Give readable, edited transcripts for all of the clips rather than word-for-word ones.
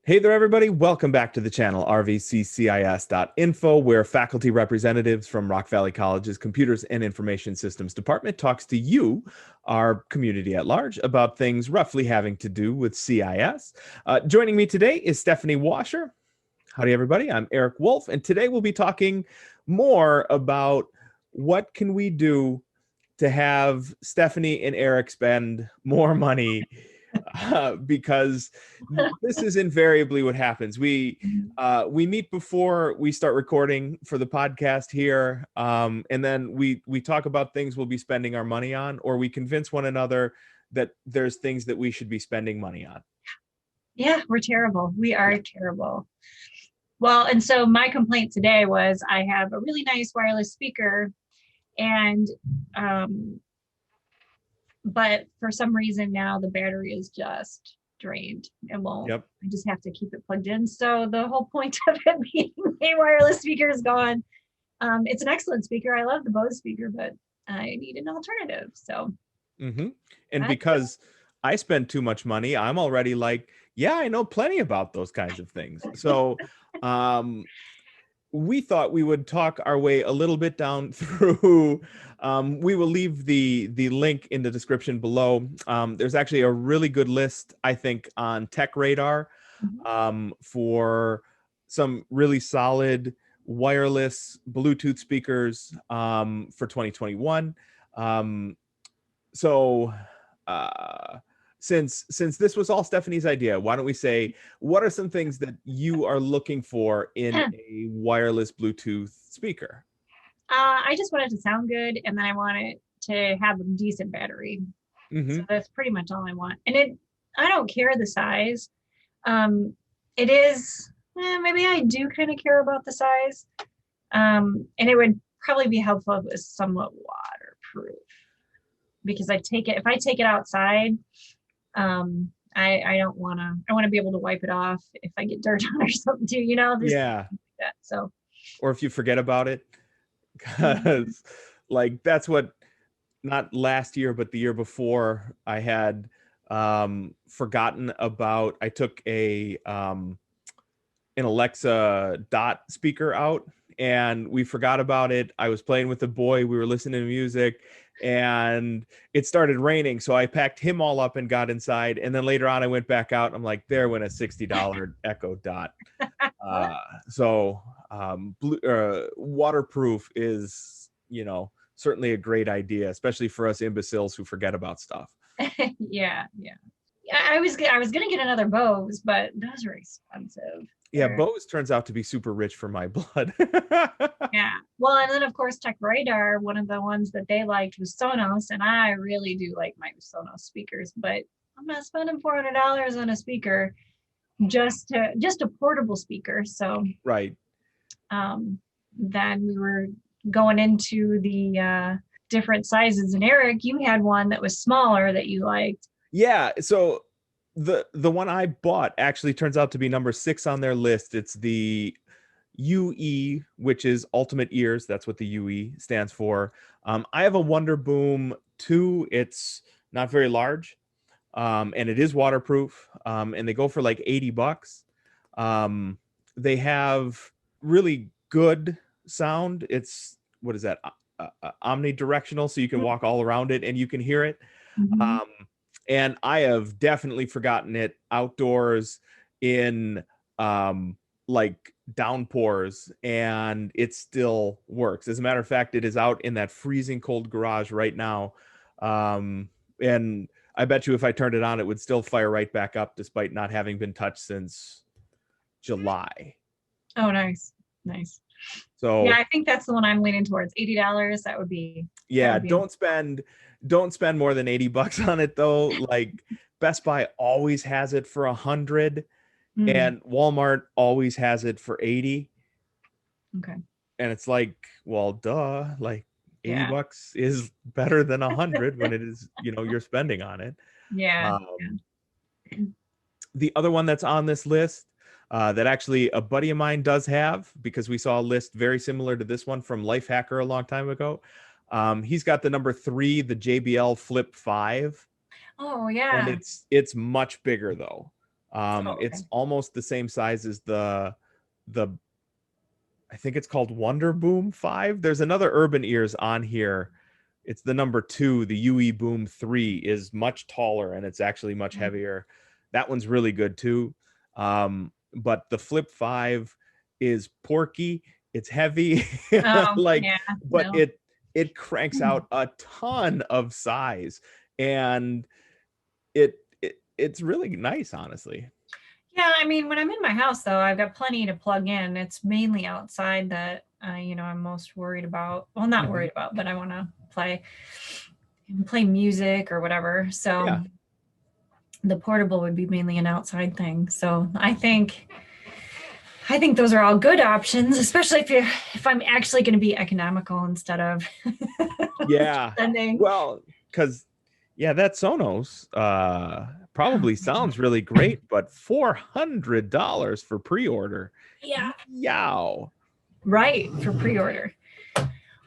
Hey there, everybody. Welcome back to the channel, RVCCIS.info, where faculty representatives from Rock Valley College's Computers and Information Systems Department talks to you, our community at large, about things roughly having to do with CIS. Joining me today is Stephanie Washer. Howdy, everybody. I'm Eric Wolf, and today we'll be talking more about what can we do to have Stephanie and Eric spend more money because this is invariably what happens. We meet before we start recording for the podcast here, and then we talk about things we'll be spending our money on, or we convince one another that there's things that we should be spending money on. Yeah, we're terrible. We are terrible. Well, and so my complaint today was I have a really nice wireless speaker and but for some reason now the battery is just drained and won't. Yep. I just have to keep it plugged in. So the whole point of it being a wireless speaker is gone. It's an excellent speaker. I love the Bose speaker, but I need an alternative. So And because I spend too much money, I'm already like, yeah, I know plenty about those kinds of things. So we thought we would talk our way a little bit down through. We will leave the link in the description below. There's actually a really good list, I think, on Tech Radar for some really solid wireless Bluetooth speakers for 2021. Since this was all Stephanie's idea, why don't we say, what are some things that you are looking for in a wireless Bluetooth speaker? I just want it to sound good, and then I want it to have a decent battery. So that's pretty much all I want. And I don't care the size. It is, maybe I do kind of care about the size. And it would probably be helpful if it was somewhat waterproof, because if I take it outside, I don't I want to be able to wipe it off if I get dirt on or something too, Yeah. Like that. So, Or if you forget about it, because like that's what, not last year, but the year before, I had forgotten about. I took an Alexa Dot speaker out and we forgot about it. I was playing with the boy, we were listening to music, and it started raining. So I packed him all up and got inside. And then later on, I went back out. I'm like, there went a $60 Echo Dot. Waterproof is, certainly a great idea, especially for us imbeciles who forget about stuff. yeah. I was gonna get another Bose, but those are expensive. Yeah, Bose turns out to be super rich for my blood. Yeah. Well, and then of course Tech Radar, one of the ones that they liked was Sonos, and I really do like my Sonos speakers, but I'm not spending $400 on a speaker, just a portable speaker. So right. Then we were going into the different sizes, and Eric, you had one that was smaller that you liked. Yeah, so the one I bought actually turns out to be number 6 on their list. It's the UE, which is Ultimate Ears. That's what the UE stands for. I have a Wonder Boom 2. It's not very large, and it is waterproof, and they go for like $80. They have really good sound. It's, what is that? Omnidirectional, so you can walk all around it and you can hear it. And I have definitely forgotten it outdoors in like downpours, and it still works. As a matter of fact, it is out in that freezing cold garage right now. And I bet you if I turned it on, it would still fire right back up despite not having been touched since July. Oh, nice. So yeah, I think that's the one I'm leaning towards. $80. That would be. Yeah, don't spend more than $80 on it though. Like Best Buy always has it for 100, and Walmart always has it for 80. Okay. And it's like, well, duh, like $80 is better than 100 when it is, you're spending on it. Yeah. The other one that's on this list, that actually a buddy of mine does have, because we saw a list very similar to this one from Lifehacker a long time ago. He's got the number 3, the JBL Flip 5. Oh yeah. And it's much bigger though. Oh, okay. It's almost the same size as the I think it's called Wonder Boom 5. There's another Urban Ears on here. It's the number 2. The UE Boom 3 is much taller and it's actually much heavier. That one's really good too. But the Flip 5 is porky. It's heavy, Oh, like, yeah, but no. it cranks out a ton of size, and it's really nice, honestly. Yeah, I mean, when I'm in my house though, I've got plenty to plug in. It's mainly outside that I'm most worried about. Well, not Mhm. worried about, but I want to play music or whatever. So Yeah, the portable would be mainly an outside thing. So I think those are all good options, especially if I'm actually going to be economical instead of yeah. spending. Well, because yeah, that Sonos probably sounds really great, but $400 for pre-order. Yeah, Yow. right, for pre-order.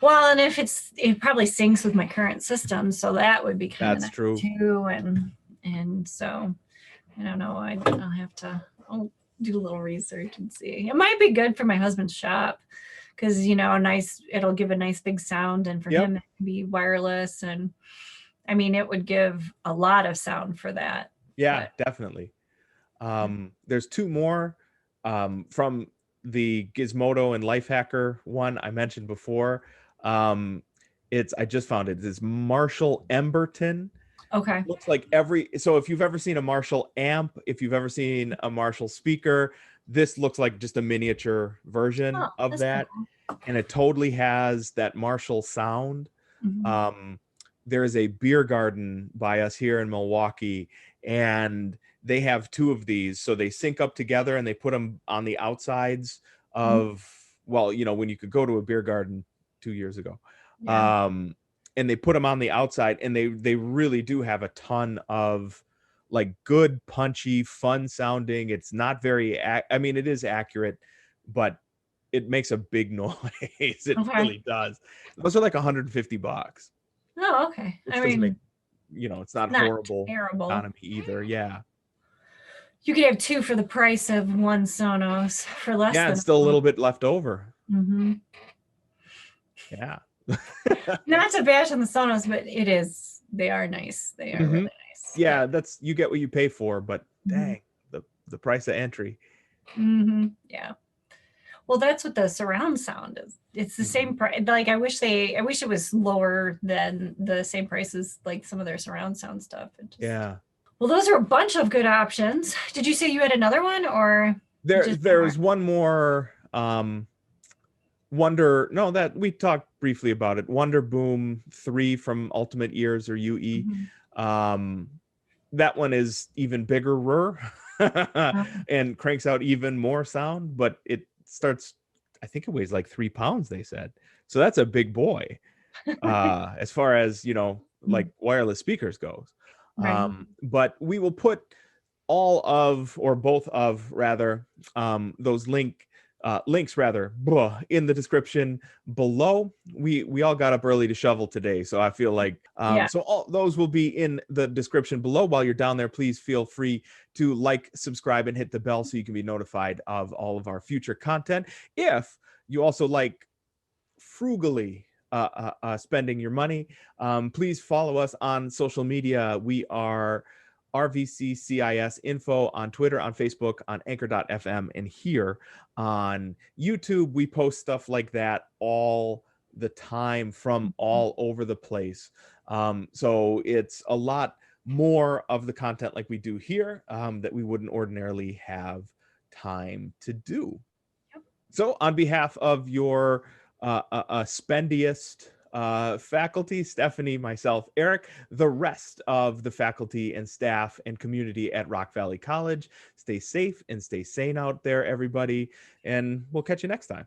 Well, and if it probably syncs with my current system, so that would be kind of That's nice true. too. And so I don't know. I'll do a little research and see. It might be good for my husband's shop because it'll give a nice big sound, and for Yep. him it can be wireless, and I mean it would give a lot of sound for that. Yeah, But definitely. There's two more from the Gizmodo and Lifehacker one I mentioned before. Um, I just found it. It's Marshall Emberton. okay. Looks like so if you've ever seen a Marshall amp, if you've ever seen a Marshall speaker, this looks like just a miniature version Oh, of that's kind of that, and it totally has that Marshall sound. cool. Hmm. um, there is a beer garden by us here in Milwaukee, and they have two of these. So they sync up together and they put them on the outsides of, well, when you could go to a beer garden 2 years ago. Yeah. Um, and they put them on the outside, and they really do have a ton of like good, punchy, fun sounding. It's not very, I mean, it is accurate, but it makes a big noise. It Okay. really does. Those are like $150, Oh, okay. I which doesn't make, mean, it's not not horrible terrible. economy either. Yeah. You could have two for the price of one Sonos for less Yeah, and than a still a month. little bit left over. Hmm. Yeah. Not to bash on the Sonos, but they are nice. They are Hmm. really nice. But Yeah, you get what you pay for, but hmm dang, the price of entry. yeah. Well, that's what the surround sound is. It's the Hmm. same price. Like I wish it was lower than the same price as like some of their surround sound stuff. Yeah. Well, those are a bunch of good options. Did you say you had another one or just one more? There's one more Wonder, no, that we talked briefly about it. Wonder Boom 3 from Ultimate Ears or UE. Mhm. Um, that one is even bigger and cranks out even more sound, but it starts, I think it weighs like 3 pounds, they said. So that's a big boy, as far as, like wireless speakers goes. Right. But we will put all of, or both of rather, those links rather in the description below. We all got up early to shovel today, so I feel like Yeah. so all those will be in the description below. While you're down there, please feel free to like, subscribe, and hit the bell so you can be notified of all of our future content. If you also like frugally spending your money, please follow us on social media. We are RVCCIS info on Twitter, on Facebook, on anchor.fm, and here on YouTube. We post stuff like that all the time from all over the place. So it's a lot more of the content like we do here, that we wouldn't ordinarily have time to do. So, on behalf of your spendiest faculty, Stephanie, myself, Eric, the rest of the faculty and staff and community at Rock Valley College, stay safe and stay sane out there, everybody. And we'll catch you next time.